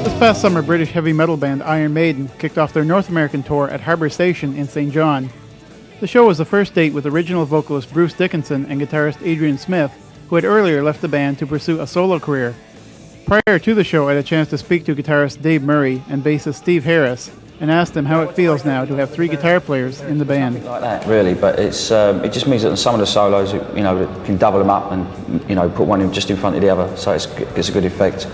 This past summer, British heavy metal band Iron Maiden kicked off their North American tour at Harbour Station in St. John. The show was the first date with original vocalist Bruce Dickinson and guitarist Adrian Smith, who had earlier left the band to pursue a solo career. Prior to the show, I had a chance to speak to guitarist Dave Murray and bassist Steve Harris and asked them how it feels now to have 3 guitar players in the band. Like that, really, but it's it just means that some of the solos, you can double them up and put one in just in front of the other, so it's a good effect.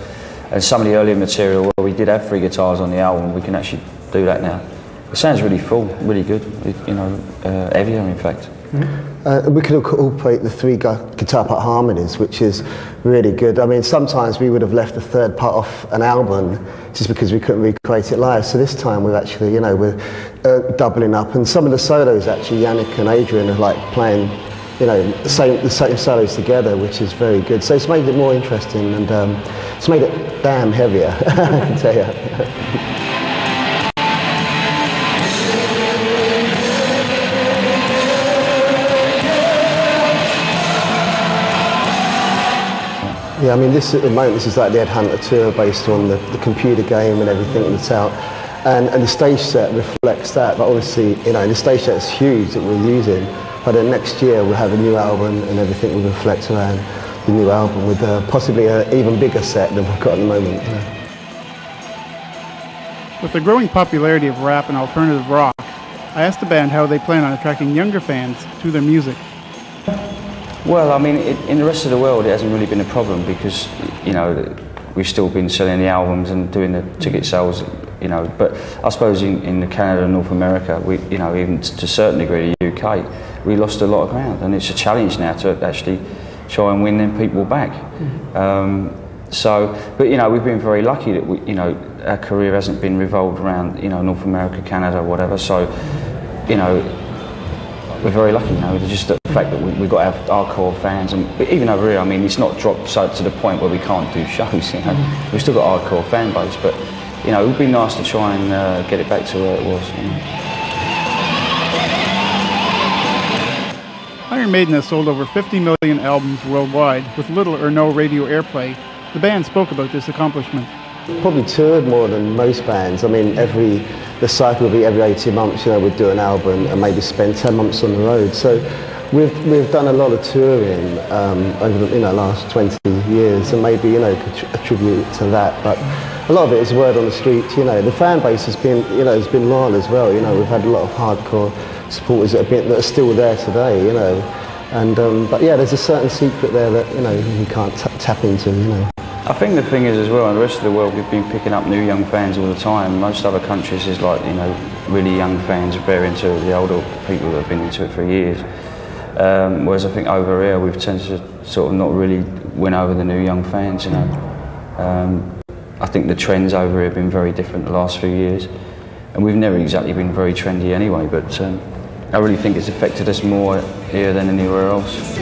And some of the earlier material where we did have 3 guitars on the album, we can actually do that now. It sounds really full, really good, heavier in fact. We could incorporate the 3 guitar part harmonies, which is really good. I mean, sometimes we would have left the 3rd part off an album just because we couldn't recreate it live. So this time we're actually, we're doubling up. And some of the solos, actually, Yannick and Adrian are like playing, the same solos together, which is very good. So it's made it more interesting and it's made it damn heavier, I can tell you. Yeah, I mean, this at the moment, this is like the Ed Hunter tour based on the computer game and everything that's out. And the stage set reflects that, but obviously, the stage set is huge that we're using. But then next year we'll have a new album and everything will reflect around the new album with possibly an even bigger set than we've got at the moment. With the growing popularity of rap and alternative rock, I asked the band how they plan on attracting younger fans to their music. Well, I mean, in the rest of the world, it hasn't really been a problem because, we've still been selling the albums and doing the ticket sales, But I suppose in Canada and North America, even to a certain degree, the UK, we lost a lot of ground, and it's a challenge now to actually try and win them people back. But we've been very lucky that our career hasn't been revolved around, North America, Canada, whatever. So, we're very lucky now. Just the fact that we've got our hardcore fans, but even over here, I mean, it's not dropped to the point where we can't do shows. We've still got a hardcore fan base, but it would be nice to try and get it back to where it was. Iron Maiden has sold over 50 million albums worldwide, with little or no radio airplay. The band spoke about this accomplishment. Probably toured more than most bands. I mean, the cycle will be every 18 months, we'd do an album and maybe spend 10 months on the road. So we've done a lot of touring over the last 20 years and maybe, attribute to that. But a lot of it is word on the street, The fan base has been, has been loyal as well, We've had a lot of hardcore supporters that are still there today, And, but yeah, there's a certain secret there that, you can't tap into, I think the thing is as well, in the rest of the world, we've been picking up new young fans all the time. Most other countries is like, really young fans very into it, the older people that have been into it for years. Whereas I think over here, we've tended to sort of not really win over the new young fans, I think the trends over here have been very different the last few years. And we've never exactly been very trendy anyway, but I really think it's affected us more here than anywhere else.